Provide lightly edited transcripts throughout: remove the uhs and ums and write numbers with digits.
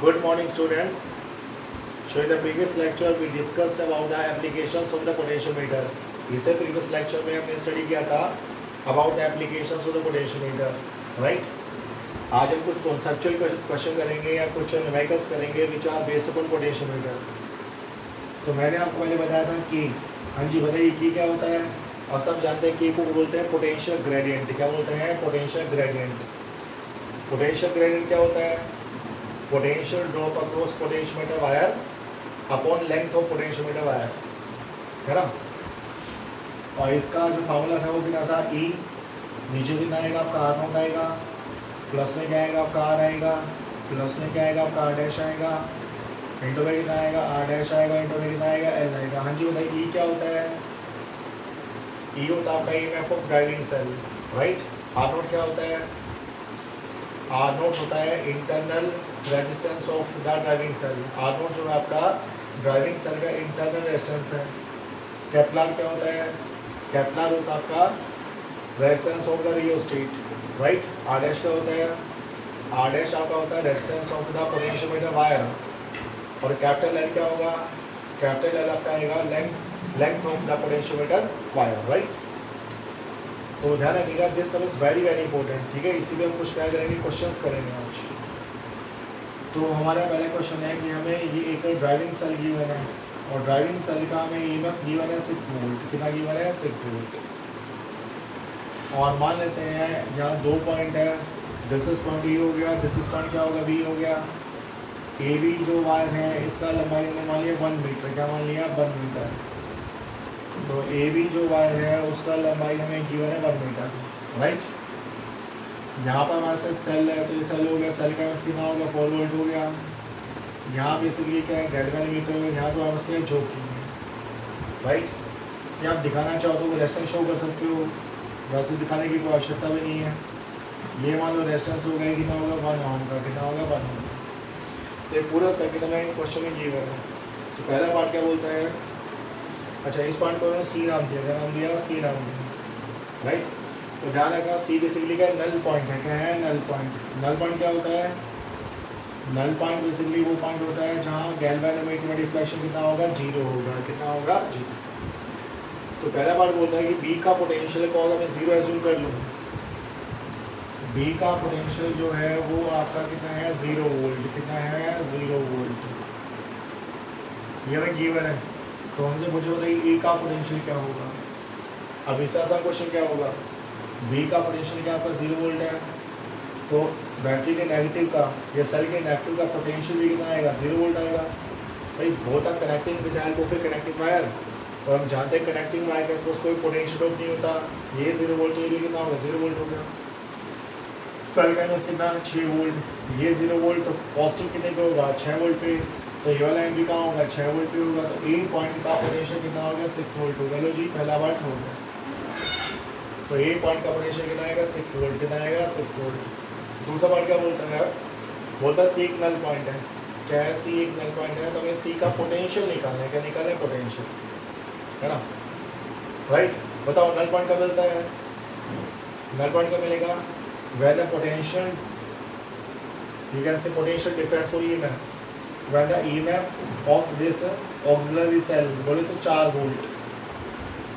Good morning, students. So in the previous lecture we discussed about the applications of the potentiometer. इससे previous lecture में हमने study किया था about the applications of the potentiometer, right? आज हम कुछ conceptual question करेंगे या कुछ numericals करेंगे which are based upon potentiometer. तो मैंने आपको पहले बताया था कि हाँ जी बताइए की क्या होता है, और सब जानते हैं की को बोलते हैं पोटेंशियल ग्रेडियंट. क्या बोलते हैं? Potential gradient. पोटेंशियल ग्रेडियंट क्या होता है? Potential drop across potentiometer wire upon length of potentiometer wire, है ना. और इसका जो फार्मूला था वो कितना था? ई. नीचे कितना आएगा आपका? आर नॉट आएगा. प्लस में क्या आएगा आपका? आर आएगा. प्लस में क्या आएगा आपका? आर डैश आएगा. इंटू में कितना आएगा? आर डैश आएगा. इंटू में कितना आएगा? एल आएगा. हाँ जी बताइए ई क्या होता है? ई होता है आपका EMF of driving cell, right. R naught क्या होता है? आर नोट होता है internal resistance of the driving cell. R naught जो है आपका ड्राइविंग सेल का इंटरनल रेजिस्टेंस है. केपलर क्या होता है? केपलर होता है आपका resistance of the rheostat, right. R dash क्या होता है? आर डैश आपका होता है resistance of the potentiometer wire. और कैपिटल एल क्या होगा? कैपिटल एल आपका आएगा length of the potentiometer wire, right. तो ध्यान रखिएगा, दिस सब इज़ वेरी वेरी इंपॉर्टेंट, ठीक है. इसीलिए हम कुछ क्या करेंगे? क्वेश्चंस करेंगे आज. तो हमारा पहला क्वेश्चन है कि हमें ये एक ड्राइविंग सेल गिवन है और ड्राइविंग सेल का हमें ईएमएफ गिवन है 6 वोल्ट. कितना गिवन है? 6 वोल्ट. और मान लेते हैं यहाँ 2 पॉइंट है. दिस इज पॉइंट ए हो गया, दिस इज पॉइंट क्या होगा? बी हो गया. ए बी जो वायर है इसका लंबाई हमने मान लिया 1 मीटर. क्या मान लिया? 1 मीटर. तो ए बी जो वायर है उसका लंबाई हमें गिवन है 1 मीटर, राइट. यहाँ पर हमारे साथ सेल है, तो ये सेल हो गया. सेल का कितना हो गया? 4 वोल्ट हो गया. यहाँ बेसिकली क्या है? गैल्वेनोमीटर में यहाँ तो आप उसके जो की है, राइट. ये आप दिखाना चाहो तो रेजिस्टेंस शो कर सकते हो, वैसे दिखाने की कोई आवश्यकता भी नहीं है. ये मान लो रेजिस्टेंस हो गया, कितना होगा? 1 ओम का. कितना होगा? 1 ओम. तो पूरा सर्किट में क्वेश्चन में गिवन है. तो पहला पार्ट क्या बोलता है? अच्छा, इस पॉइंट को सी नाम दिया. क्या नाम दिया? सी नाम दिया, राइट. तो ध्यान रखना सी बेसिकली क्या? नल पॉइंट है. क्या है? Null point. नल पॉइंट क्या होता है? नल पॉइंट बेसिकली वो पॉइंट होता है जहाँ गैल्वेनोमीटर में डिफ्लेक्शन कितना होगा? 0 होगा. कितना होगा? 0. तो पहला पार्ट बोलता है कि बी का पोटेंशियल क्या होगा? मैं 0 एज्यूम कर लूँ. बी का पोटेंशियल जो है वो आपका कितना है? 0 वोल्ट. कितना है? 0 वोल्ट. ये हमें गिवन है. तो हमसे मुझे बताइए ए का पोटेंशियल क्या होगा. अब इससे आसान क्वेश्चन क्या होगा? बी का पोटेंशियल क्या आपका? 0 वोल्ट है. तो बैटरी के नेगेटिव का या सेल के नेगेटिव का पोटेंशियल भी कितना आएगा? 0 वोल्ट आएगा. भाई both are connecting with the help of a connecting wire, और हम जानते हैं कनेक्टिंग वायर के क्रॉस कोई पोटेंशियल ड्रॉप नहीं होता. ये 0 वोल्ट, ये भी कितना होगा? 0 वोल्ट हो गया. सेल का कितना? 6 वोल्ट. ये 0 वोल्ट. तो पॉजिटिव कितने पे होगा? 6 वोल्ट पे. तो ये वाला एम भी कहाँ होगा? 6 वोल्ट पे होगा. तो ए पॉइंट का पोटेंशियल कितना होगा? 6 वोल्ट होगा. लो जी, पहला पार्ट हो गया. तो ए पॉइंट का पोटेंशियल कितना आएगा? 6 वोल्ट. कितना आएगा? 6 वोल्ट. दूसरा पार्ट क्या बोलता है? बोलता है सी एक नल पॉइंट है. क्या है? सी एक नल पॉइंट है. तो हमें सी का पोटेंशियल निकालना है. क्या निकालना है? पोटेंशियल, है ना, राइट. बताओ नल पॉइंट कब मिलता है? नल पॉइंट कब मिलेगा? When the potential, you can say potential difference और EMF, when the EMF of this auxiliary cell, बोले तो 4 वोल्ट,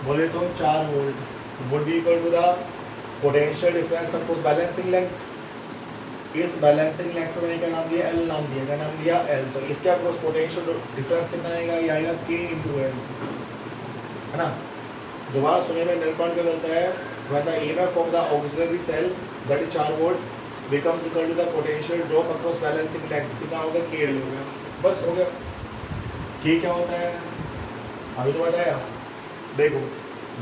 बोले तो 4 volt would be equal to the potential difference suppose balancing length. इस बैलेंसिंग लेंथ को मैंने क्या नाम दिया? एल नाम दिया. क्या नाम दिया? एल. तो इसके अक्रॉस पोटेंशियल डिफरेंस कितना आएगा? ये आएगा के इंटू एल, है ना. दोबारा सुनिए, में नल पॉइंट क्या मिलता है? when the EMF of the auxiliary cell that is 4 volt becomes equal to the potential drop across balancing length. कितना होगा? के एल हो गया. बस हो गया. के क्या होता है? अभी तो बताया. देखो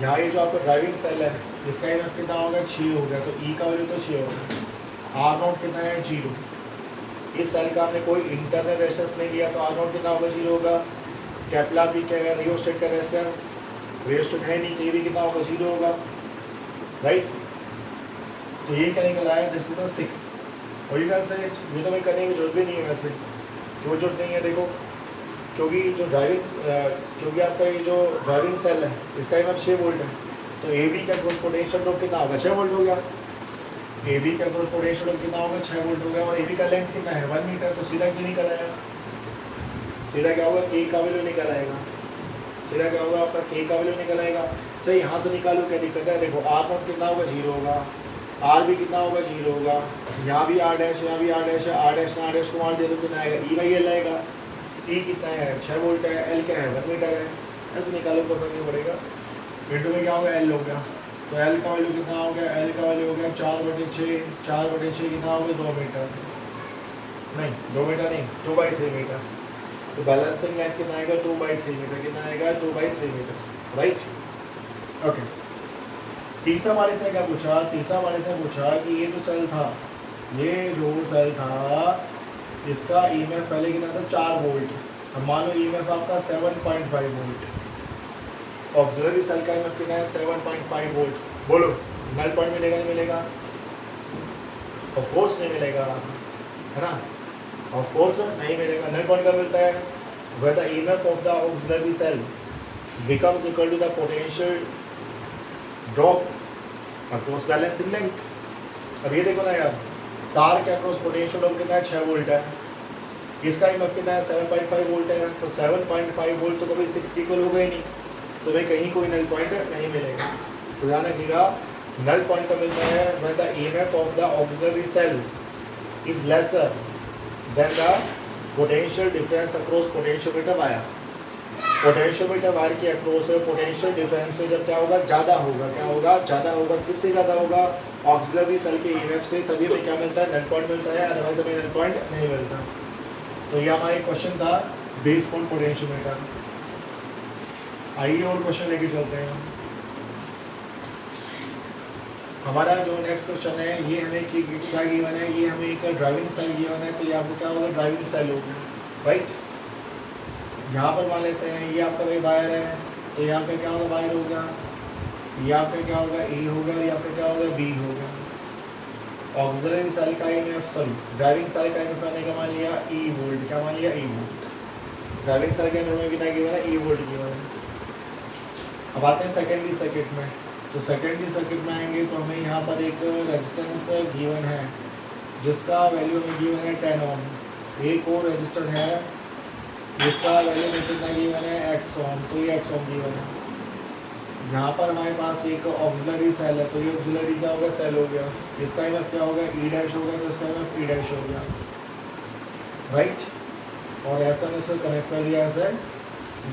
यहाँ ये जो आपका ड्राइविंग सेल है इसका ईएमएफ कितना होगा? 6 हो गया. तो ई का वैल्यू तो 6 होगा. आर नॉट कितना है? 0. इस सेल का हमने कोई इंटरनल रेजिस्टेंस नहीं लिया, तो आर नॉट कितना होगा? 0 होगा. कैपिलर भी क्या है? रियोस्टेट का रेजिस्टेंस. रियोस्टेट है नहीं, तो ये भी कितना होगा? 0 होगा, राइट. तो ये क्या निकल आया? This is the 6. और ये कैसे? ये तो मैं करने की जरूरत भी नहीं है वैसे. क्यों जरूरत नहीं है? देखो, क्योंकि जो क्योंकि आपका ये जो ड्राइविंग सेल है इसका ईएमएफ 6 वोल्ट है. तो ए बी का क्रॉस पोटेंशियल ड्रॉप कितना होगा? 6 वोल्ट हो गया. ए बी के अक्रॉस पोटेंशियल ड्रॉप कितना होगा 6 वोल्ट होगा और ए बी का लेंथ कितना है 1 मीटर, तो सीधा क्या निकल आएगा, सीधा क्या होगा के का वैल्यू निकल आएगा, सीधा क्या होगा आपका के का वैल्यू निकल आएगा। चलिए यहाँ से निकालो क्या दिक्कत है, देखो आर नॉट कितना होगा 0 होगा, आर भी कितना होगा 0 होगा, यहाँ भी आर डैश, यहाँ भी आर डैश है, आर डैश ना आर डैश को मार दिया तो कितना आएगा ई बाई एल आएगा, ई कितना है 6 वोल्ट है, एल क्या है 1 मीटर है, ऐसे निकालो तो फर्क नहीं पड़ेगा। इंटू में क्या होगा एल हो गया, तो एल का वैल्यू कितना हो गया, एल का वैल्यू हो गया 4/6, 4/6 कितना हो गया 2 मीटर, नहीं 2 मीटर नहीं 2/3 मीटर, तो बैलेंसिंग लेंथ कितना आएगा 2/3 मीटर, कितना आएगा 2/3 मीटर, राइट। ओके, तीसरा हमारे से क्या पूछा, तीसरा हमारे से पूछा कि ये जो सेल था, ये जो सेल था इसका ईएमएफ पहले कितना था 4 वोल्ट, अब मान लो ईएमएफ आपका 7.5 वोल्ट, ऑक्सिलरी सेल का ईएमएफ कितना है 7.5 वोल्ट, बोलो नल पॉइंट मिलेगा नहीं मिलेगा, ऑफ कोर्स नहीं मिलेगा, है ना, ऑफ कोर्स नहीं मिलेगा। नल पॉइंट का मिलता है where the EMF of the auxiliary cell becomes equal to the potential drop across balancing length। अब ये देखो ना यार, तार के अक्रॉस पोटेंशियल ड्रॉप कितना है 6 वोल्ट है, इसका ईएमएफ कितना है 7.5 वोल्ट है, तो 7.5 वोल्ट तो कभी 6 के इक्वल होगा ही नहीं, तो भाई कहीं कोई नल पॉइंट नहीं मिलेगा। तो ध्यान रखिएगा नल पॉइंट का मिलता है when the EMF of the auxiliary cell is lesser than the potential difference across potentiometer wire। Potentiometer wire के अक्रॉस पोटेंशियल डिफरेंस से जब क्या होगा ज़्यादा होगा, क्या होगा ज़्यादा होगा, किससे ज़्यादा होगा ऑक्सिलरी सेल के ईएमएफ से, तभी हमें क्या मिलता है नल पॉइंट मिलता है, अदरवाइज हमें नल पॉइंट नहीं मिलता। तो ये हमारा क्वेश्चन था बेस्ड ऑन पोटेंशियोमीटर। आइए और क्वेश्चन लेके चलते हैं। हमारा जो नेक्स्ट क्वेश्चन है ये हमें क्या गिवन है, ये हमें एक ड्राइविंग सेल गिवन है, तो ये आपको क्या होगा ड्राइविंग सेल होगी, राइट। यहाँ पर मान लेते हैं ये आपका भाई वायर है, तो यहाँ पे क्या होगा वायर होगा, ये आपका क्या होगा ए होगा और यहाँ पे क्या होगा बी होगा। ऑक्सिलरी सेल का ईएमएफ, सॉरी ड्राइविंग सेल का ईएमएफ मैंने क्या मान लिया ई वोल्ट, क्या मान लिया ई वोल्ट, ड्राइविंग सेल के ईएमएफ में कितना गिवन है ई वोल्ट गिवन है। अब आते हैं सेकेंडरी सर्किट में, तो सेकेंडरी सर्किट में आएंगे तो हमें यहाँ पर एक रेजिस्टेंस गिवन है जिसका वैल्यू हमें गिवन है 10 ओम, एक और रजिस्टर है जिसका वैल्यू में कितना गिवन है x ओम, तो ये x ओम गिवन है। यहाँ पर हमारे पास एक ऑक्सिलरी सेल है, तो ये ऑक्सिलरी क्या होगा सेल हो गया, इसका ईएमएफ क्या होगा ई डैश होगा, तो इसका ईएमएफ ई डैश हो गया, राइट। और ऐसा ने इसको कनेक्ट कर दिया ऐसे।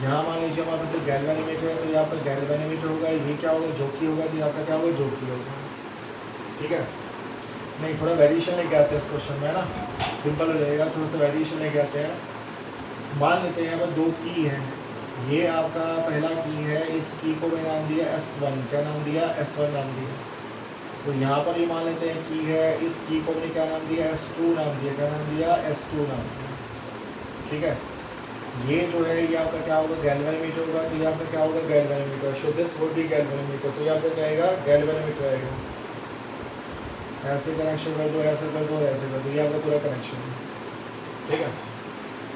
यहाँ मान लीजिए हमारे पास गैल्वेनोमीटर है, तो यहाँ पर गैल्वेनोमीटर होगा, ये क्या होगा जोकी होगा, तो यहाँ पर क्या होगा जोकी होगा, ठीक है। नहीं थोड़ा वेरिएशन लेके आते हैं इस क्वेश्चन में, है ना, सिंपल हो जाएगा, थोड़ा सा वेरिएशन लेके आते हैं। मान लेते हैं यहाँ पर 2 की है, ये आपका पहला की है, इस की को मैंने नाम दिया S1, क्या नाम दिया S1 नाम दिया। तो यहाँ पर भी मान लेते हैं की है, इस की को मैंने क्या नाम दिया S2 नाम दिया, क्या नाम दिया S2 नाम दिया, ठीक है। ये जो है ये आपका क्या होगा गैल्वेनोमीटर होगा, तो यहाँ पर क्या होगा galvanometer, so this would B galvanometer, तो यहाँ पर क्या आएगा गैल्वेनोमीटर आएगा। ऐसे कनेक्शन कर दो, ऐसे कर दो और ऐसे कर दो, ये आपका पूरा कनेक्शन है, ठीक है।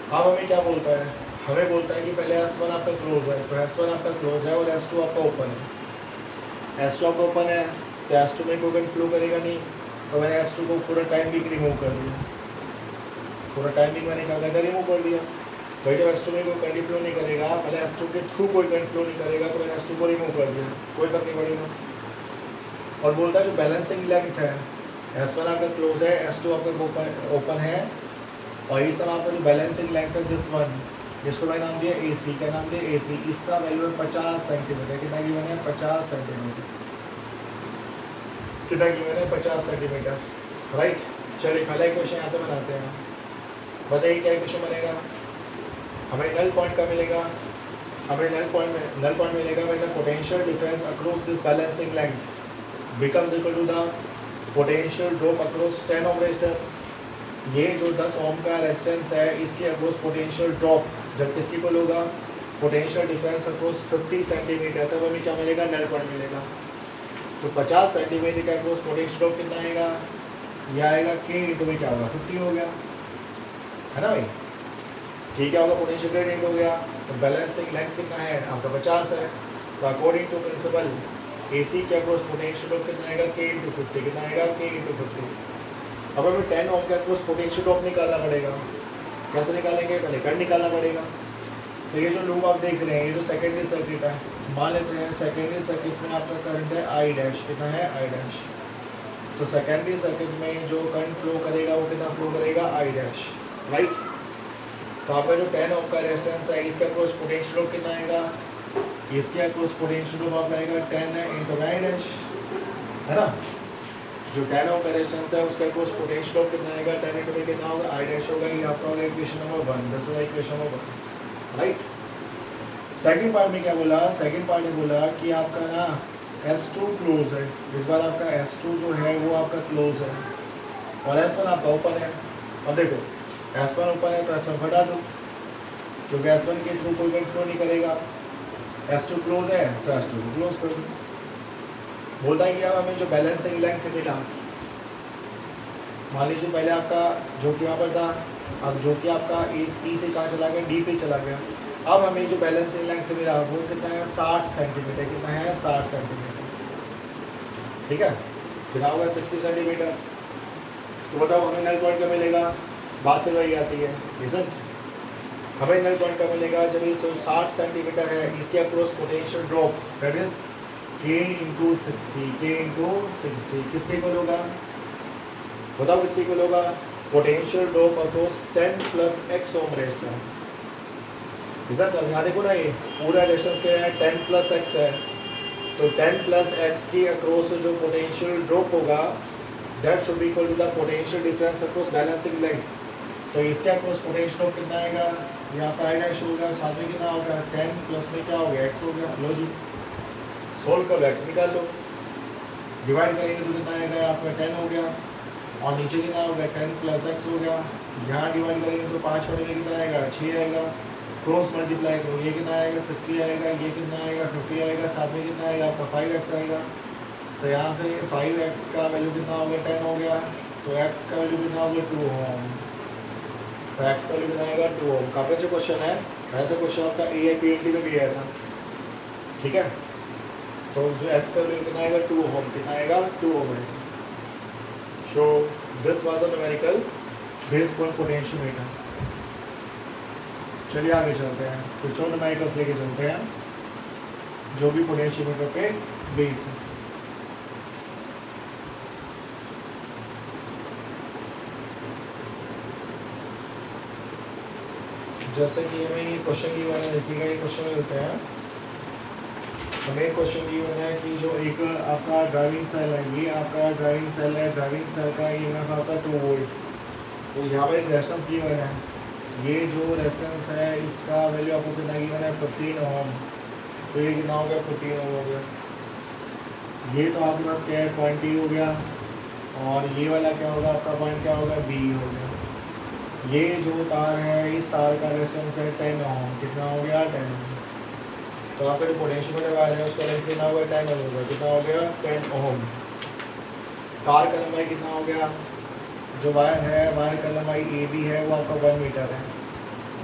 अब हमें क्या बोलता है, हमें बोलता है कि पहले S1 आपका क्लोज है, तो S1 आपका क्लोज है और S2 आपका ओपन है। S2 आपका ओपन है तो S2 में कोई करंट फ्लो करेगा नहीं, तो मैंने S2 को पूरा टाइमिंग रिमूव कर दिया, पूरा टाइमिंग मैंने क्या कर दिया रिमूव कर दिया। भाई जब S2 में कोई करंट फ्लो नहीं करेगा, पहले S2 के थ्रू कोई करंट फ्लो नहीं करेगा, तो मैंने S2 को रिमूव कर दिया, कोई फर्क नहीं पड़ेगा। और बोलता है जो बैलेंसिंग लेंथ है, S1 आपका क्लोज है, S2 आपका ओपन है, और ये सब आपका जो बैलेंसिंग लेंथ है दिस वन, जिसको मैंने नाम दिया AC, क्या नाम दिया AC, इसका वैल्यू है 50 सेंटीमीटर, कितना गिवन है 50 सेंटीमीटर, कितना गिवन है 50 सेंटीमीटर, राइट। चलिए पहला क्वेश्चन यहाँ से बनाते हैं, बताइए क्या क्वेश्चन बनेगा। हमें नल पॉइंट का मिलेगा, हमें नल पॉइंट मिलेगा when the potential difference across this balancing length becomes equal to the potential drop across 10 ohm resistance. ये जो 10 ओम का रेजिस्टेंस है इसके अक्रॉस पोटेंशियल ड्रॉप जब किसकी इक्वल होगा पोटेंशियल डिफरेंस अक्रॉस 50 सेंटीमीटर, तब हमें क्या मिलेगा नल पॉइंट मिलेगा। तो 50 सेंटीमीटर का अक्रॉस पोटेंशियल ड्रॉप कितना आएगा, ये आएगा के इंटू में क्या होगा 50 हो गया, है ना भाई, ठीक है होगा पोटेंशियल ग्रेडियंट हो गया। तो बैलेंसिंग लेंथ कितना है आपका 50 है, तो अकॉर्डिंग टू प्रिंसिपल AC के अक्रॉस पोटेंशियल ड्रॉप कितना आएगा K इंटू 50, कितना आएगा K इंटू 50। अब हमें 10 ओम के अक्रॉस पोटेंशियल ड्रॉप निकालना पड़ेगा। कैसे निकालेंगे, पहले करंट निकालना पड़ेगा। तो ये जो लूप आप देख रहे हैं ये जो सेकेंडरी सर्किट है, मान लेते हैं सेकेंडरी सर्किट में आपका करंट है I डैश, कितना है I डैश। तो सेकेंडरी सर्किट में जो करंट फ्लो करेगा वो कितना फ्लो करेगा I डैश, राइट। तो आपका जो 10 ओम का रेजिस्टेंस है इसके अक्रॉस पोटेंशियल ड्रॉप कितना आएगा, इसके अक्रॉस पोटेंशियल ड्रॉप आपका आएगा 10 इंटू I डैश, है ना। जो 10 ओम का रेजिस्टेंस है उसका अक्रॉस पोटेंशियल ड्रॉप कितना आएगा, 10 इंटू कितना होगा I डैश होगा। ये आपका होगा equation number 1, this is equation number 1, right. Second part में क्या बोला, सेकंड पार्ट में बोला कि आपका ना S2 क्लोज है। इस बार आपका S2 जो है वो आपका क्लोज है और S1 आपका ओपन है। अब देखो S1 ओपन है तो S1 हटा दो, क्योंकि S1 के थ्रू कोई करंट फ्लो नहीं करेगा। S2 क्लोज है तो S2 को क्लोज कर दो। बोलता है कि अब हमें जो बैलेंसिंग लेंथ मिला, मान लीजिए पहले आपका जो कि यहाँ पर था, अब जो कि आपका AC से कहाँ चला गया, D पे चला गया। अब हमें जो बैलेंसिंग लेंथ मिला वो कितना है 60 सेंटीमीटर, कितना है 60 सेंटीमीटर, ठीक है। कितना होगा 60 सेंटीमीटर। तो बताओ हमें नल पॉइंट का मिलेगा, बात फिर वही आती है, रिजल्ट हमें नल पॉइंट का मिलेगा जब ये 60 सेंटीमीटर है, इसके across potential drop that is K into 60, K into 60 किसके इक्वल होगा, बताओ किसके इक्वल होगा, potential drop across 10 plus x ohm resistance. Result अब यहाँ देखो ना, ये पूरा रेजिस्टेंस क्या है 10 प्लस x है, तो 10 प्लस x के अक्रॉस जो पोटेंशियल ड्रॉप होगा that should be equal to the potential difference across balancing length. तो इसके अक्रॉस पोटेंशियल ड्रॉप कितना आएगा, यहाँ पर I डैश होगा, साथ में कितना होगा 10 प्लस में क्या हो गया x हो गया। लो जी सोल्व करो, x निकाल लो, डिवाइड करेंगे तो कितना आएगा आपका 10 हो गया और नीचे कितना होगा 10 प्लस x हो गया। यहाँ डिवाइड करेंगे तो 5 पड़ेगा, कितना आएगा 6 आएगा। क्रॉस मल्टीप्लाई करो, ये कितना आएगा 60 आएगा, ये कितना आएगा 50 आएगा, साथ में कितना आएगा आपका 5x आएगा। तो यहाँ से 5x का वैल्यू कितना हो गया 10 हो गया, तो x का वैल्यू कितना हो गया 2 ओम। तो x का वैल्यू कितना आएगा 2 ओम। काफ़ी अच्छा क्वेश्चन है, ऐसा क्वेश्चन आपका AIPLT में भी आया था, ठीक है। तो जो x का वैल्यू कितना आएगा 2 ओम, कितना आएगा 2 ओम है। So this was a numerical based on potentiometer. चलिए आगे चलते हैं, कुछ और न्यूमेरिकल्स लेके चलते हैं जो भी पोटेंशियोमीटर पे बेस है। जैसे कि हमें ये क्वेश्चन की मैंने देखिएगा, ये क्वेश्चन होते हैं, हमें क्वेश्चन गिवन है कि जो एक आपका ड्राइविंग सेल है, ये आपका ड्राइविंग सेल है, ड्राइविंग सेल का EMF आपका 2 वोल्ट। तो यहाँ पर एक रेजिस्टेंस गिवन है, ये जो रेजिस्टेंस है इसका वैल्यू आपको कितना गिवन है 15 ओम। तो ये कितना हो गया 15 ओम हो गया। ये तो आपके पास क्या है पॉइंट E हो गया, और ये वाला क्या होगा आपका पॉइंट क्या होगा B हो गया। ये जो तार है इस तार का रेजिस्टेंस है 10 ओम, कितना हो गया 10 ओम। तो आपका जो पोटेंशियोमीटर वायर है उसका लेंथ कितना होगा 10 ओम होगा, कितना हो गया 10 ओम। तार का लंबाई कितना हो गया, जो वायर है वायर का लंबाई AB है वो आपका 1 मीटर है।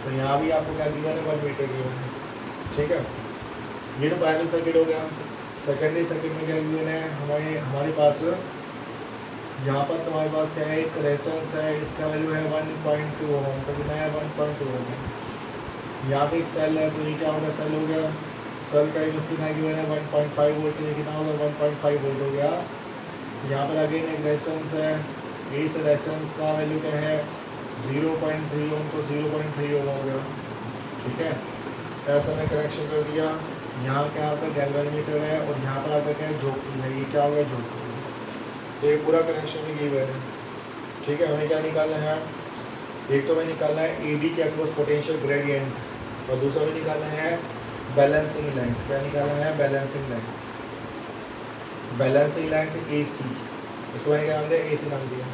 तो यहाँ भी आपको क्या गिवन है 1 मीटर गिवन है, ठीक है। ये तो प्राइमरी सर्किट हो गया। सेकेंडरी सर्किट में क्या गिवन है, हमारे पास यहाँ पर तुम्हारे पास क्या है एक रेजिस्टेंस है, इसका वैल्यू है 1.2 ओम। तो कितना है 1.2 ओम। यहाँ पे एक सेल है, तो ये क्या होगा सेल हो गया, सेल का EMF कितना गिवन है 1.5 वोल्ट। तो ये कितना होगा 1.5 वोल्ट हो गया। यहाँ पर अगेन एक रेजिस्टेंस है, इस रेजिस्टेंस का वैल्यू क्या है 0.3 ओम। तो 0.3 ओम हो गया, ठीक है। ऐसा मैं कनेक्शन कर दिया। यहाँ क्या आपका गैल्वेनोमीटर है और यहाँ पर आपका क्या है जोकी है, ये क्या हो गया जोकी। तो ये पूरा कनेक्शन भी गिवन है, ठीक है। हमें क्या निकालना है, एक तो हमें निकालना है AB के अक्रॉस पोटेंशियल ग्रेडियंट और दूसरा हमें निकालना है बैलेंसिंग लेंथ। क्या निकालना है balancing length, balancing length AC, इसको मैंने क्या नाम दिया AC नाम दिया।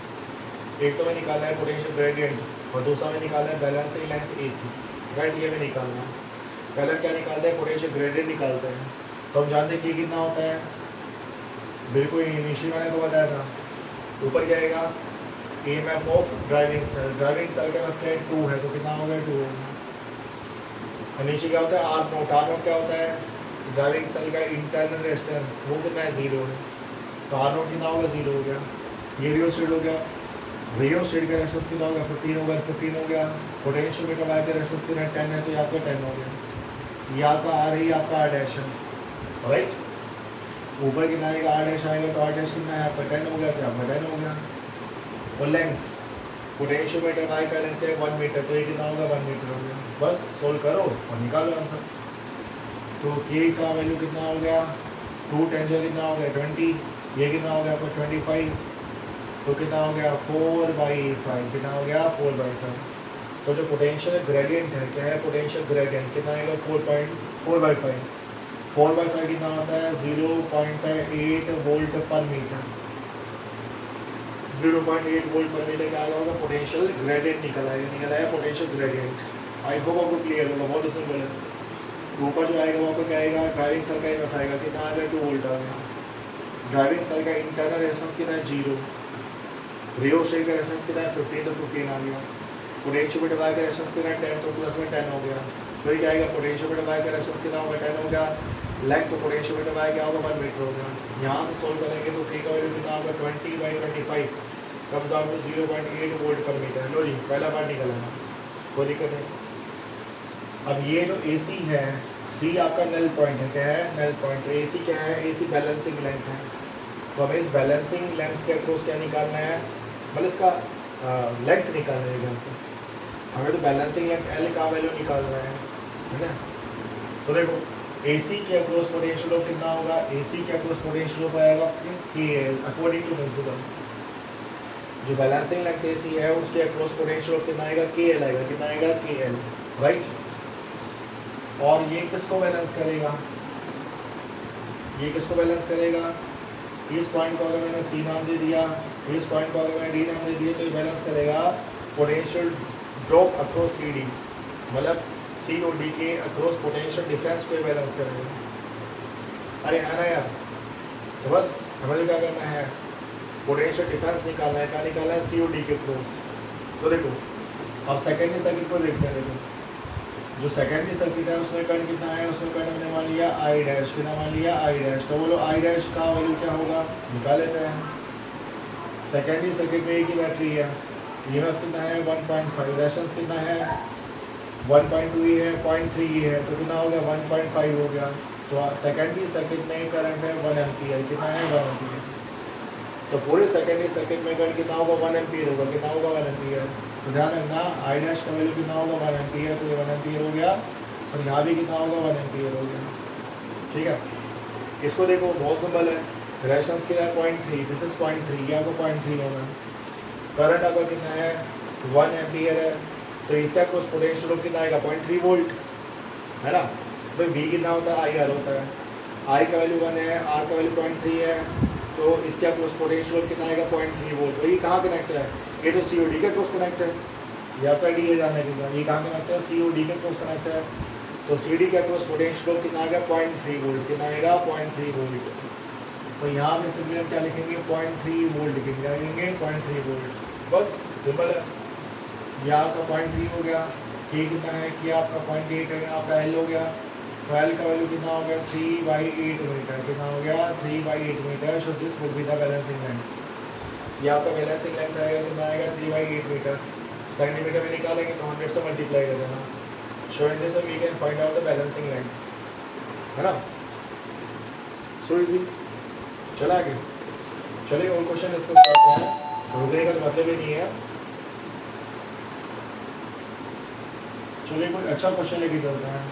एक तो हमें निकालना है पोटेंशियल ग्रेडियंट और दूसरा हमें निकालना है बैलेंसिंग लेंथ AC, राइट। ये हमें निकालना है। पहले क्या निकालते हैं पोटेंशियल ग्रेडियंट निकालते हैं। तो हम जानते हैं कि कितना होता है, बिल्कुल इनिशियल मैंने को बताया था। ऊपर क्या आएगा EMF of driving cell, driving cell का क्या है 2 है, तो कितना हो गया 2 होगा। और नीचे क्या होता है R नोट, R नोट क्या होता है ड्राइविंग सेल का इंटरनल रेजिस्टेंस वो कितना है, 0 है, तो आर नोट कितना होगा, 0 हो गया। ये रियोस्टेट हो गया, रियोस्टेट का रेजिस्टेंस कितना होगा, 15 होगा, 15 हो गया। पोटेंशियोमीटर वायर का रेजिस्टेंस कितना है, 10 है, तो ये आपका 10 हो गया। ये आपका आर है, ये आपका आर डैश है, राइट। ऊपर कितना आएगा, आर डैश आएगा, तो आर डैश कितना है आपका 10 हो गया, तो आपका 10 हो गया। और लेंथ, पोटेंशियोमीटर वायर का लेंथ है 1 मीटर, तो ये कितना होगा, 1 मीटर हो गया। बस सोल्व करो और निकालो आंसर। तो के का वैल्यू कितना हो गया, 2 10 जो कितना हो गया 20, ये कितना हो गया आपका 25, तो कितना हो गया 4/5, कितना हो गया 4/5। तो जो पोटेंशियल ग्रेडियंट है, क्या है पोटेंशियल ग्रेडियंट, कितना आएगा 4/5, 4/5 कितना होता है 0.8 वोल्ट पर मीटर, 0.8 वोल्ट पर मीटर क्या होगा, पोटेंशियल ग्रेडियंट निकल आया पोटेंशियल ग्रेडियंट। आई होप आपको क्लियर होगा, बहुत सिंपल है। ऊपर जो आएगा वो आपको क्या आएगा, ड्राइविंग सेल का EMF आएगा, कितना आ गया 2 वोल्ट आ गया। ड्राइविंग सेल का इंटरनल रेजिस्टेंस कितना है 0, रियोस्टेट का रेजिस्टेंस कितना है 15, तो 15 आ गया। पोटेंशियोमीटर वायर का रेजिस्टेंस कितना है 10, तो प्लस में 10 हो गया। फिर क्या आएगा, पोटेंशियोमीटर वायर का रेजिस्टेंस कितना होगा 10 हो गया। लेंथ तो पोटेंशियोमीटर वायर क्या होगा 1 मीटर हो गया। यहाँ से सोल्व करेंगे तो के का वैल्यू कितना होगा 20/25 कम्स आउट टू 0.8 वोल्ट पर मीटर। लो जी, पहला पार्ट निकल आना, कोई दिक्कत नहीं। अब ये जो AC है, C आपका नल पॉइंट है, क्या है नल पॉइंट। तो AC क्या है, AC बैलेंसिंग लेंथ है। तो हमें इस बैलेंसिंग लेंथ के अक्रॉस क्या निकालना है, मतलब इसका लेंथ निकालना है इधर से। हमें तो बैलेंसिंग लेंथ L का वैल्यू निकालना है ना। तो देखो AC के अक्रॉस पोटेंशियल ड्रॉप कितना होगा, AC के अक्रॉस पोटेंशियल ड्रॉप आएगा KL अकॉर्डिंग टू प्रिंसिपल। जो बैलेंसिंग लेंथ AC है उसके अक्रॉस पोटेंशियल ड्रॉप कितना आएगा, KL आएगा, कितना आएगा KL, राइट। और ये किसको बैलेंस करेगा, ये किसको बैलेंस करेगा, इस पॉइंट को अगर मैंने C नाम दे दिया, इस पॉइंट को अगर मैंने D नाम दे दिया, तो ये बैलेंस करेगा पोटेंशियल ड्रॉप अक्रॉस CD, मतलब C और D के अक्रॉस पोटेंशियल डिफरेंस को बैलेंस करेगा। अरे है ना यार। तो बस हमें क्या करना है, पोटेंशियल डिफरेंस निकालना है, क्या निकालना है C और D के अक्रॉस। तो देखो अब सेकेंडरी सर्किट को देखते हैं। देखो जो सेकेंडरी सर्किट है उसमें करंट कितना है, उसमें करंट हमने मान लिया I डैश, कितना मान लिया I डैश। तो बोलो I डैश का वैल्यू क्या होगा, निकाल लेते हैं। सेकेंडरी सर्किट में एक ही बैटरी है, EMF कितना है 1.5, रेजिस्टेंस कितना है 1.2 ही है, 0.3 ही है, तो कितना हो गया 1.5 हो गया। तो सेकेंडरी सर्किट में करंट है 1 एम्पीयर, कितना है 1 एम्पीयर। तो पूरे सेकेंडरी सर्किट में करंट कितना होगा 1 एम्पीयर होगा, कितना होगा 1 एम्पीयर। तो ध्यान रखना I डैश का वैल्यू कितना होगा 1 एम्पीयर, तो ये 1 एम्पीयर हो गया, और यहाँ भी कितना होगा 1 एम्पीयर हो गया, ठीक है। इसको देखो बहुत सिंपल है, रेजिस्टेंस कितना है 0.3, दिस इज 0.3, ये आपको 0.3 होगा। करंट आपका कितना है 1 एम्पीयर है, तो इसका क्रॉस पोटेंशियल ड्रॉप कितना आएगा 0.3 वोल्ट, है ना। भाई V कितना होता है, IR होता है, I का वैल्यू 1 है, R का वैल्यू 0.3 है, तो इसका क्रॉस पोटेंशियल ड्रॉप कितना आएगा 0.3 वोल्ट। तो ये कहाँ कनेक्ट है, ये तो C और D का क्रॉस कनेक्ट है, ये आपका D है जाने के बाद, ये कहाँ कनेक्ट है C और D के क्रॉस कनेक्ट है। तो CD का क्रॉस पोटेंशियल ड्रॉप कितना आएगा 0.3 वोल्ट, कितना आएगा 0.3 वोल्ट। तो यहाँ पे सिंपली हम क्या लिखेंगे 0.3 वोल्ट लिखेंगे, क्या लिखेंगे 0.3 वोल्ट, बस सिंपल है। यह आपका 0.3 हो गया, K कितना है, K आपका 0.8 है, आपका L हो गया। तो L का वैल्यू कितना हो गया 3/8 मीटर, कितना हो गया 3/8 metre. So this would be the balancing length. ये आपका बैलेंसिंग लेंथ आएगा, कितना आएगा 3/8 मीटर। सेंटीमीटर में निकालेंगे तो 100 से मल्टीप्लाई कर देना। So in this we can find out the balancing length, है ना। So easy. चला आगे, चलिए और क्वेश्चन डिस्कस करते हैं, रुकने का तो मतलब ही नहीं है। चलिए कोई अच्छा क्वेश्चन लेके चलते हैं।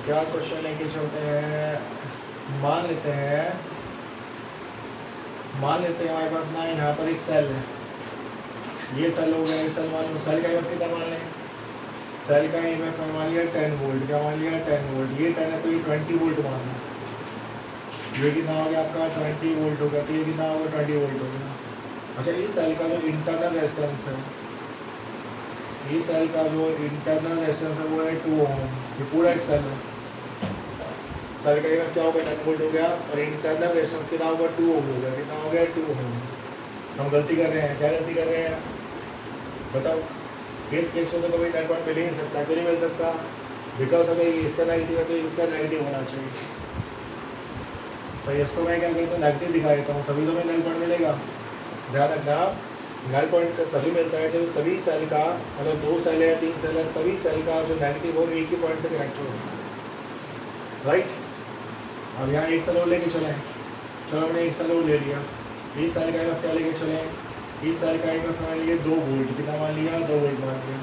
क्या क्वेश्चन लेके चलते हैं, मान लेते हैं हमारे पास ना यहाँ पर एक सेल है, ये सेल हो गया, ये सेल मान लो, सेल का EMF कितना मान लें, सेल का EMF मान लिया 10 वोल्ट, क्या मान लिया 10 वोल्ट। ये 10 है तो ये 20 वोल्ट मान लो, ये कितना हो गया आपका 20 वोल्ट हो गया, तो ये कितना होगा 20 वोल्ट हो गया। अच्छा, इस सेल का जो इंटरनल रेजिस्टेंस है, इस सेल का जो इंटरनल रेजिस्टेंस है वो है 2 ओम। ये पूरा एक सेल है, सेल का EMF क्या होगा 10 वोल्ट हो गया, और इंटरनल रेजिस्टेंस कितना होगा 2 ओम हो गया, कितना हो गया 2 ओम। हम गलती कर रहे हैं, क्या गलती कर रहे हैं, बताओ, इस केस में तो कभी नेट पॉइंट मिल ही नहीं सकता, क्यों नहीं मिल सकता? बिकॉज अगर ये इसका नेगेटिव है तो इसका नेगेटिव होना चाहिए। तो इसको मैं क्या करता हूँ, नेगेटिव दिखा देता हूँ, तभी तो मैं नेट पॉइंट मिलेगा। ध्यान रखना, नल पॉइंट तभी मिलता है जब सभी सेल का, मतलब 2 सेल है या 3 सेल है, सभी सेल का जो नेगेटिव हो एक ही पॉइंट से कनेक्ट हो, राइट। अब यहाँ एक सेल और लेके चले, चलो हमने एक सेल और ले लिया, इस सेल का एमएफ क्या लेके चले, इस सेल का एमएफ मान लिया 2 वोल्ट, कितना मान लिया, 2 वोल्ट मान लिया।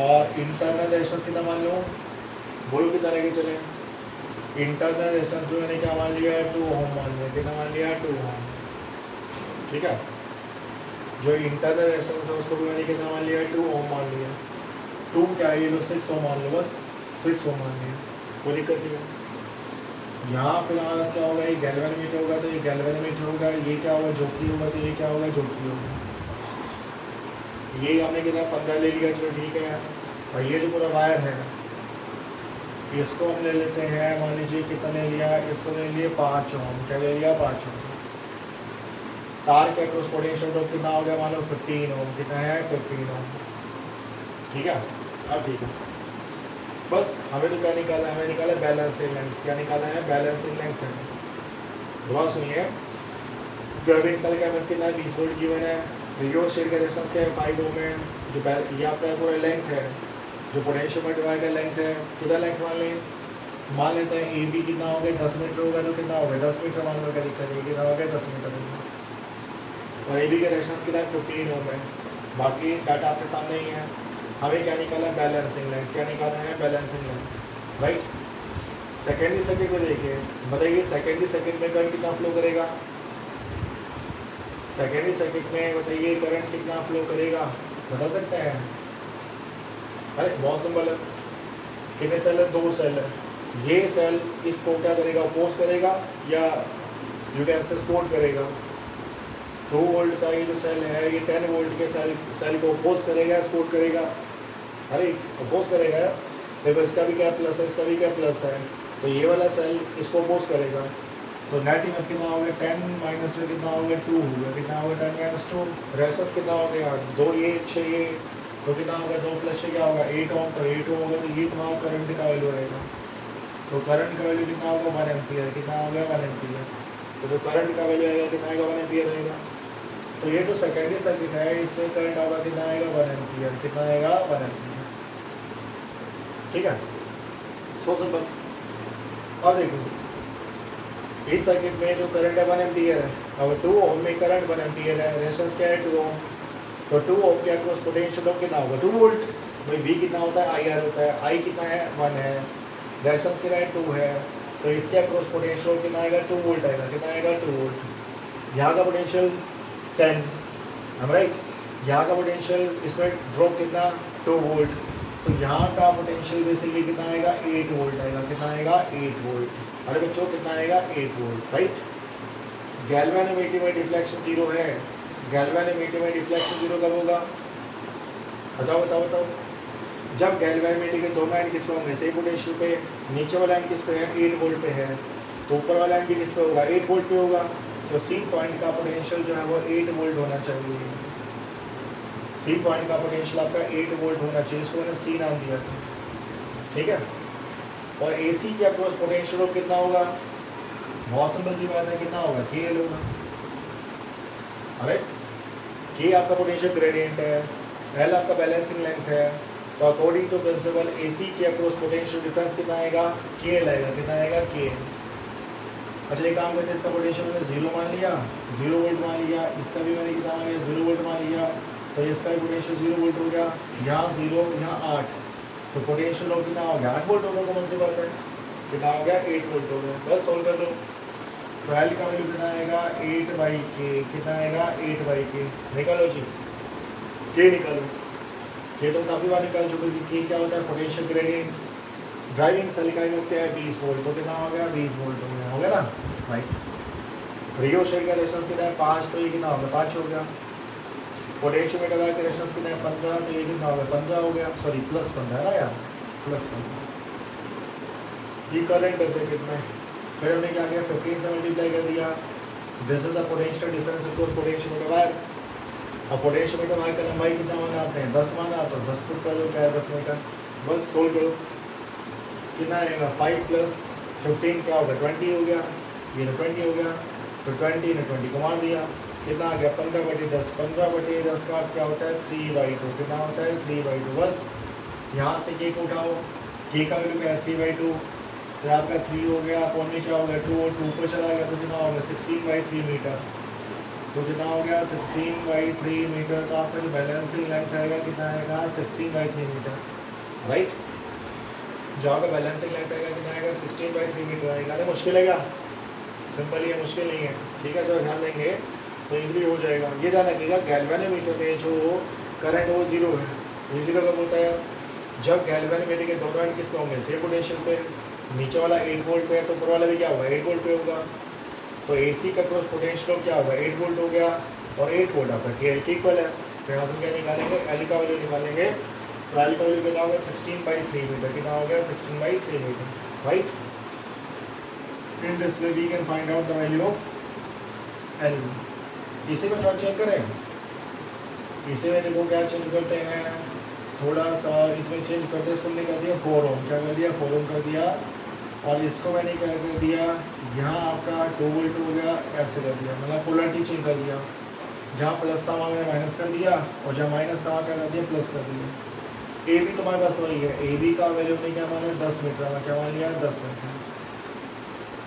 और इंटरनल रेजिस्टेंस कितना मान लो, बोलो कितना लेके चले, इंटरनल रेजिस्टेंस में मैंने क्या मान लिया, 2 ओम मान लिया, कितना मान लिया, 2 ओम। ठीक है, जो इंटरनल रेजिस्टेंस है उसको भी मैंने कितना मान लिया, 2 ओम मान लिया। 2 क्या है, ये लो 6 ओम मान लो, बस 6 ओम मान लिया, कोई दिक्कत नहीं है। यहाँ फिर हमारा क्या होगा, ये गैल्वेनोमीटर होगा तो ये गैल्वेनोमीटर होगा, ये क्या होगा, जोकी होगा तो ये क्या होगा, जोकी होगा। ये हमने कितना 15 ले लिया, चलो ठीक है। और ये जो पूरा वायर है इसको हम ले लेते हैं, मान लीजिए कितना ले लिया, इसको ले लिए 5 ओम, क्या ले लिया, 5 ओम। तार के अक्रॉस पोटेंशियल ड्रॉप कितना हो गया, मान लो 15 ओम, कितना है, 15 ओम। ठीक है, अब ठीक है, बस हमें तो क्या निकाला है, हमें निकाला बैलेंसिंग लेंथ। क्या निकाला है, बैलेंसिंग लेंथ है। दुआ सुनिए, ड्राइविंग सेल का एमएफ कितना है, 20 वोल्ट गिवन है। रियो शेड का रेजिस्टेंस क्या है, 5 ओम है। जो ये आपका पूरा लेंथ है, जो पोटेंशियोमीटर वायर का लेंथ है, कितना लेंथ मान लेते हैं, ए बी कितना हो गया, 10 मीटर होगा तो कितना होगा, 10 मीटर मान लो, क्या दिक्कत है, कितना हो गया, 10 मीटर होगा। और ए बी का रेजिस्टेंस कितना है, 15 ओम है। बाकी डाटा आपके सामने ही है। हमें क्या निकाला है, बैलेंसिंग लेंथ। क्या निकाला है, balancing length, right. Secondary circuit में देखिए, बताइए सेकेंडरी सर्किट में करंट कितना फ्लो करेगा, सेकेंडरी सर्किट में बताइए करंट कितना फ्लो करेगा, बता सकते हैं? अरे बहुत सिंपल है, कितने सेल है, 2 सेल है। ये सेल इसको क्या करेगा, अपोज करेगा या यू कैन से सपोर्ट करेगा। 2 वोल्ट का ये जो सेल है, ये 10 वोल्ट के सेल को अपोज करेगा, सपोर्ट करेगा? अरे अपोज करेगा। देखो इसका भी क्या प्लस है, इसका भी क्या प्लस है, तो ये वाला सेल इसको अपोज करेगा। तो नेट इनफ कितना हो गया, 10 माइनस में कितना हो गया, 2 हो गया, कितना हो गया, 10 माइनस 2। रेजिस्टेंस कितना हो गया, 2 ये 6 ये, तो कितना होगा, 2 प्लस 6 क्या होगा, 8 ओम। तो 8 ओम होगा तो ये तुम्हारा करंट का वैल्यू रहेगा। तो करंट का वैल्यू कितना होगा, 1 एम्पियर। कितना हो गया, 1 एम्पियर। तो जो करंट का वैल्यू आएगा कितना आएगा, 1 एम्पियर रहेगा। तो ये जो सेकेंडरी सर्किट है इसमें करंट होगा कितना आएगा, 1 एम्पियर। कितना आएगा, 1 एम्पियर। ठीक है, सो सिंपल। और देखो इस सर्किट में जो करंट है 1 एम्पियर है। अब 2 ओम में करंट 1 एम्पियर है, रेजिस्टेंस क्या है, 2 ओम। तो 2 ओम के अक्रॉस पोटेंशियल ड्रॉप कितना होगा, 2 वोल्ट। भाई V कितना होता है, IR होता है। I कितना है, 1 है। रेजिस्टेंस कितना है, 2 है। तो इसके अक्रॉस पोटेंशियल कितना आएगा, 2 वोल्ट आएगा। कितना आएगा, 2 वोल्ट। यहाँ का पोटेंशियल 10, हम राइट। यहाँ का पोटेंशियल इसमें ड्रॉप कितना, 2 वोल्ट। तो यहाँ का पोटेंशियल बेसिकली कितना आएगा, 8 वोल्ट आएगा। कितना आएगा, 8 वोल्ट। अरे बच्चों कितना आएगा, 8 वोल्ट, राइट। गैल्वेनोमीटर में डिफ्लेक्शन 0 है। गैल्वेनोमीटर में डिफ्लेक्शन 0 कब होगा, बताओ बताओ बताओ। जब गैल्वेनोमीटर के दोनों एंड किस पे होंगे, सेम पोटेंशियल पे। नीचे वाला एंड किस पे है, 8 वोल्ट पे है। तो ऊपर वाला एंड भी किस पे होगा, 8 वोल्ट पे होगा। तो सी पॉइंट का पोटेंशियल जो है वो 8 वोल्ट होना चाहिए। सी पॉइंट का पोटेंशियल आपका 8 वोल्ट होना चाहिए। इसको मैंने सी नाम दिया था, ठीक है। और AC के अक्रॉस पोटेंशियल कितना होगा, बहुत सिंपल सी बात है, कितना होगा, KL होगा। अरे K आपका पोटेंशियल ग्रेडियंट है, L आपका बैलेंसिंग लेंथ है। तो अकॉर्डिंग टू प्रिंसिपल AC के अक्रॉस पोटेंशियल डिफरेंस कितना आएगा, KL आएगा। कितना आएगा, KL। अच्छा एक काम करते हैं, इसका पोटेंशियल मैंने 0 मान लिया, 0 वोल्ट मान लिया। इसका भी मैंने कितना मान लिया, 0 वोल्ट मान लिया। तो इसका भी पोटेंशियल 0 वोल्ट हो गया। यहाँ 0, यहाँ 8। तो पोटेंशियल ड्रॉप कितना हो गया, 8 वोल्ट हो गया। कौन सी बात है, कितना हो गया, 8 वोल्ट हो गया। बस सोल्व कर लो। तो L का वैल्यू कितना आएगा, 8/K। कितना आएगा, 8/K। निकालो जी, K निकालो। K तो काफ़ी बार निकाल चुके कि K क्या होता है, पोटेंशियल ग्रेडियंट। ड्राइविंग सेल का एमएफ क्या है, 20 वोल्ट। तो कितना हो गया, 20 वोल्ट हो गया ना, राइट। रियो शेड का रेजिस्टेंस कितना है, 5। तो ये कितना हो गया, 5 हो गया। पोटेंशियोमीटर का रेजिस्टेंस कितना है, 15। तो ये कितना हो गया, 15 हो गया। सॉरी प्लस 15 है ना यार, प्लस 15। ये करंट है सर्किट में। फिर हमने क्या किया, 15 से मल्टीप्लाई कर दिया। This is the potential difference across potentiometer wire. अब पोटेंशियोमीटर वायर का लंबाई कितना माना आपने 10 माना, तो 10 फुट कर दो, क्या है 10 मीटर। बस सोल्व करो, कितना आएगा 5 + 15 क्या होगा 20 हो गया, ये 20 हो गया, तो 20 ने 20 को मार दिया, कितना आ गया 15/10, 15/10 का क्या होता है 3/2, कितना होता है 3/2। बस यहाँ से के को उठाओ, के का वैल्यू क्या है 3/2, तो आपका 3 हो गया, अपॉन में क्या हो गया 2 और 2 ऊपर चला गया, तो कितना हो गया 16/3 मीटर। तो कितना हो गया 16/3 मीटर। तो आपका जो बैलेंसिंग लेंथ आएगा कितना आएगा 16/3 मीटर, राइट। जो आपका बैलेंसिंग लेंथ आएगा कितना आएगा 16/3 मीटर आएगा। अरे मुश्किल है क्या, सिंपल ही है, मुश्किल नहीं है, ठीक है। जो ध्यान देंगे तो इजीली हो जाएगा। ये ध्यान रखिएगा गैल्वेनोमीटर में जो करंट वो जीरो है। ये जीरो कब होता है, जब गैल्वेनोमीटर के दोनों एंड किस पे होंगे सेम पोटेंशियल पे, नीचे वाला 8 वोल्ट पे है तो ऊपर वाला भी क्या होगा 8 वोल्ट पे होगा। तो AC का क्रॉस पोटेंशियल क्या होगा 8 वोल्ट हो गया, और 8 वोल्ट आपका KL के इक्वल है। तो यहाँ से क्या निकालेंगे L का वैल्यू निकालेंगे, तो L का वैल्यू कितना होगा 16/3 मीटर, कितना हो गया 16/3 metre, right. In this way we can find out the value of L। इसी में थोड़ा चेक करें, इसी में देखो क्या चेंज करते हैं, थोड़ा सा इसमें चेंज करते हैं, इसको हमने कर दिया 4 ओम, क्या कर दिया 4 ओम कर दिया, और इसको मैंने क्या कर दिया यहाँ आपका 2 वोल्ट हो गया, ऐसे कर दिया, मतलब पोलरिटी चेंज कर दिया, जहाँ प्लस था वहाँ मैंने माइनस कर दिया, और जहाँ माइनस था वहाँ क्या कर दिया प्लस कर दिया। ए बी तुम्हारे पास वही है, ए बी का वैल्यू हमने क्या माना 10 मीटर में, क्या मान लिया 10 मीटर,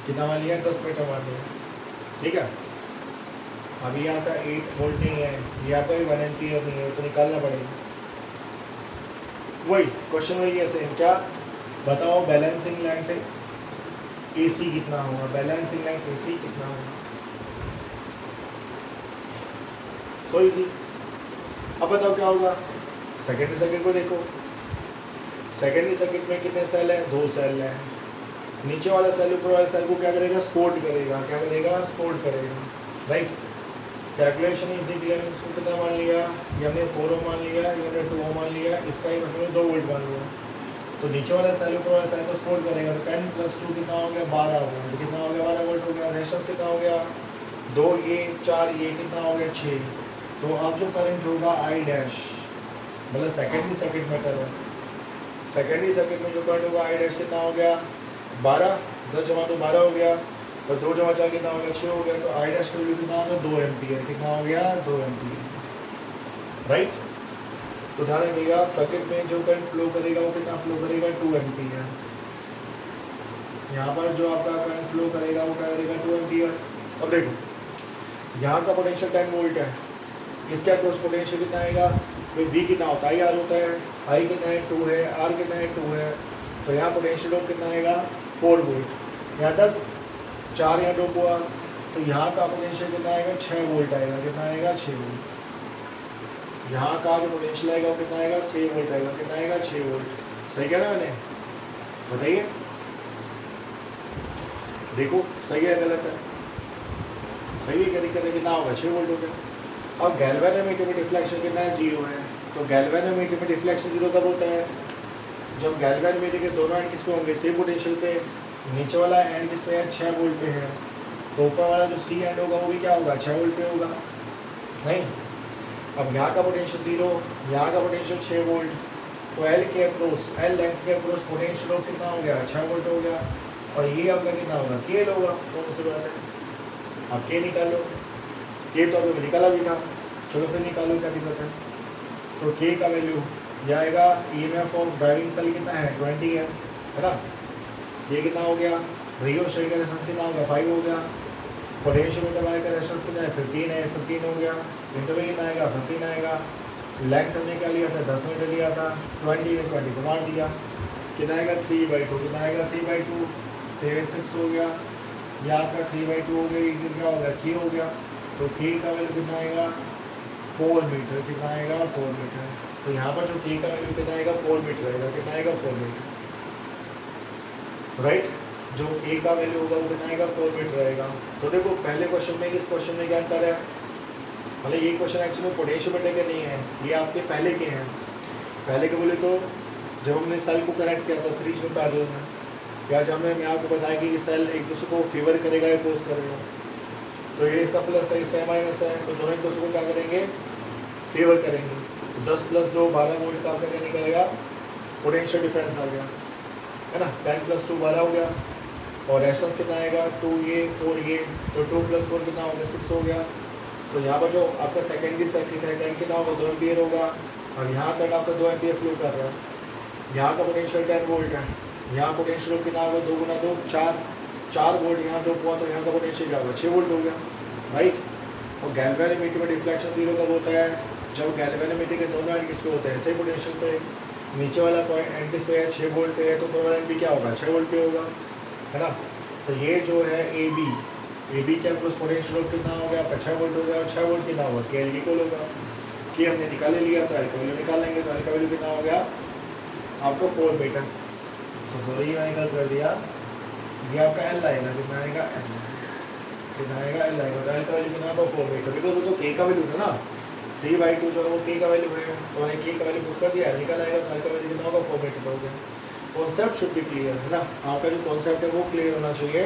कितना मान लिया 10 मीटर मान लिया, ठीक है। अभी यहाँ का 8 वोल्ट नहीं है, यहाँ पे 1 एम्पियर नहीं है, तो निकालना पड़ेगा। वही क्वेश्चन वही है सेम, क्या बताओ बैलेंसिंग लेंथ AC कितना होगा, बैलेंसिंग लेंथ AC कितना होगा, सो इजी। अब बताओ क्या होगा, सेकेंडरी सर्किट को देखो, सेकेंडरी सर्किट में कितने सेल है 2 सेल है, नीचे वाला सेल ऊपर वाले सेल को क्या करेगा सपोर्ट करेगा, क्या करेगा सपोर्ट करेगा, राइट। कैलकुलेशन इजी क्लियर, इसको कितना मान लिया, ये हमने 4 ओम मान लिया, ये हमने 2 ओम मान लिया, इसका ही हमने 2 वोल्ट मान लिया। तो नीचे वाला सेल ऊपर वाला सेल को सपोर्ट करेगा, तो 10 + 2 कितना हो गया 12 वोल्ट, कितना हो गया 12 वोल्ट हो गया। रेजिस्टेंस कितना हो गया 2 ये 4 ये कितना हो गया 6। तो अब जो करंट होगा I डैश, मतलब सेकेंडरी सर्किट में करंट, सेकेंडरी सर्किट में जो करंट होगा I डैश कितना हो गया 12, 10 जमा 2 12 हो गया, और 2 जमा 4 कितना हो गया 6 हो गया। तो I डैश का वैल्यू कितना होगा 2 एम्पियर, कितना हो गया 2 एम्पियर, राइट। तो ध्यान रखिएगा सर्किट में जो करंट फ्लो करेगा वो कितना फ्लो करेगा 2 एम्पियर। यहाँ पर जो आपका करंट फ्लो करेगा वो क्या करेगा 2 एम्पियर। अब देखो यहाँ का पोटेंशियल 10 वोल्ट है, इसका क्रॉस पोटेंशियल कितना आएगा, फिर V कितना होता है I R होता है, I कितना है 2 है, R कितना है 2 है, तो यहाँ पोटेंशियल ड्रॉप कितना आएगा 4 वोल्ट, यहाँ 10 4 यहाँ ड्रॉप हुआ, तो यहाँ का पोटेंशियल कितना आएगा 6 वोल्ट आएगा, कितना आएगा 6 वोल्ट। यहाँ का जो पोटेंशियल आएगा वो कितना आएगा 6 वोल्ट आएगा, कितना आएगा 6 वोल्ट। सही कह रहा मैंने, बताइए देखो सही है गलत है, सही है करें कितना होगा 6 वोल्ट हो गया। अब गैल्वेनोमीटर में डिफ्लेक्शन कितना है 0 है, तो गैल्वेनोमीटर में डिफ्लेक्शन 0 कब होता है, जब गैल्वेनोमीटर के दोनों एंड किस पे होंगे सेम पोटेंशियल पे, नीचे वाला एंड किस पे है 6 वोल्ट पे है, तो ऊपर वाला जो C एंड होगा वो भी क्या होगा 6 वोल्ट पे होगा, नहीं। अब यहाँ का पोटेंशियल 0, यहाँ का पोटेंशियल 6 वोल्ट, तो L के अक्रॉस, L लेंथ के अक्रॉस पोटेंशियल ड्रॉप कितना हो गया 6 वोल्ट हो गया, और ये आपका कितना होगा KL होगा, कौन सी बात है। अब K निकालो, K तो अभी निकाला भी था, चलो फिर निकालो क्या दिक्कत है। तो K का वैल्यू ये आएगा, EMF ऑफ ड्राइविंग सेल कितना है 20 है ना, ये कितना हो गया, रियो शेड का रेजिस्टेंस कितना होगा 5 हो गया, पोटेंशियोमीटर वायर का रेजिस्टेंस कितना है 15 है, 15 हो गया, इंटरवल कितना आएगा 15 आएगा, लेंथ हमने क्या लिया था 10 मीटर लिया था, 20 ने 20 को मार दिया, कितना आएगा 3/2, कितना आएगा 3/2, 6 हो गया, ये आपका 3/2 हो गया, ये क्या हो गया K हो गया, तो K का वैल्यू कितना आएगा 4 मीटर, कितना आएगा 4 मीटर। तो यहाँ पर जो K का वैल्यू कितना आएगा 4 मीटर आएगा, कितना आएगा 4 मीटर, राइट। जो A का वैल्यू होगा वो कितना आएगा 4 मीटर आएगा। तो देखो पहले क्वेश्चन में इस क्वेश्चन में क्या अंतर है, मतलब ये क्वेश्चन एक्चुअली पोटेंशियोमीटर के नहीं है, ये आपके पहले के हैं। पहले के बोले तो जब हमने सेल को कनेक्ट किया था सीरीज में पैरेलल में, या जब हमने मैं आपको बताया कि ये सेल एक दूसरे को फेवर करेगा या अपोज करेगा, तो ये इसका प्लस है इसका माइनस है, तो दोनों एक दूसरे को क्या करेंगे फेवर करेंगे। तो 10 + 2 12 वोल्ट का आपका क्या निकलेगा, पोटेंशियल डिफरेंस आ गया, है ना। 10 + 2 12 हो गया, और रेजिस्टेंस कितना आएगा 2 ये 4 ये, तो 2 + 4 कितना हो गया 6 हो गया। तो यहाँ पर जो आपका सेकेंडरी सर्किट है करंट कितना होगा 2 एम्पियर होगा, और यहाँ करंट आपका 2 एम्पियर फ्लो कर रहा है। यहाँ का पोटेंशियल 10 वोल्ट है, यहाँ पोटेंशियल कितना होगा 2 × 2 4 वोल्ट, यहाँ ड्रॉप हुआ तो यहाँ का पोटेंशियल क्या होगा 6 वोल्ट हो गया, राइट। और गैल्वेनोमीटर में डिफ्लेक्शन जीरो कब होता है, जब गैल्वेनोमीटर के दोनों एंड किस पे होते हैं, सेम पोटेंशियल पे। नीचे वाला पॉइंट एंड किस पे है 6 वोल्ट पे है, तो ऊपर वाला एंड भी क्या होगा 6 वोल्ट पे होगा, है ना। तो ये जो है ए बी क्या क्रॉस पोटेंशियल कितना हो गया 6 वोल्ट हो गया, और 6 वोल्ट कितना होगा के एल इक्वल होगा, कि हमने निकाल लिया तो एल का वैल्यू निकालेंगे, तो एल का वैल्यू कितना हो गया आपको 4 मीटर। सॉरी ये निकाल कर दिया, ये आपका एल आएगा, कितना आएगा एल, कितना आएगा एल आएगा, तो एल का वैल्यू कितना होगा 4 मीटर, बिकॉज वो तो के का वैल्यू था ना, 3/2 जो है वो के का वैल्यू है, तो मैंने के का वैल्यू पुट कर दिया, निकल आएगा, तो एल का वैल्यू कितना होगा 4 मीटर हो गया। कॉन्सेप्ट शुड बी क्लियर, है ना, आपका जो कॉन्सेप्ट है वो क्लियर होना चाहिए।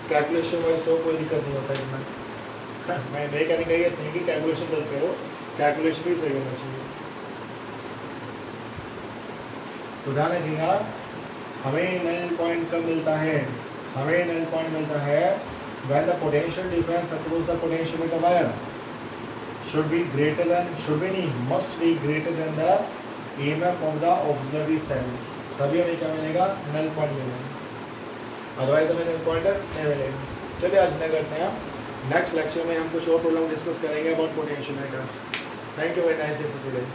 कैलकुलेशन वाइज तो कोई दिक्कत नहीं होता है, मैं कहने का ये नहीं कि कैलकुलेशन गलत करो, कैलकुलेशन भी सही होना चाहिए। तो ध्यान रखिएगा, हमें नल पॉइंट कब मिलता है, हमें नल पॉइंट मिलता है when the potential difference across the potentiometer wire should be greater than, should be नहीं, must be greater than the EMF of the auxiliary cell, तभी हमें क्या मिलेगा नल पॉइंट मिलेगा, अदरवाइज हमें नल पॉइंट नहीं मिलेगा। चलिए आज क्या करते हैं, नेक्स्ट लेक्चर में हम कुछ और प्रॉब्लम डिस्कस करेंगे about potentiometer. Thank you, very nice day for today.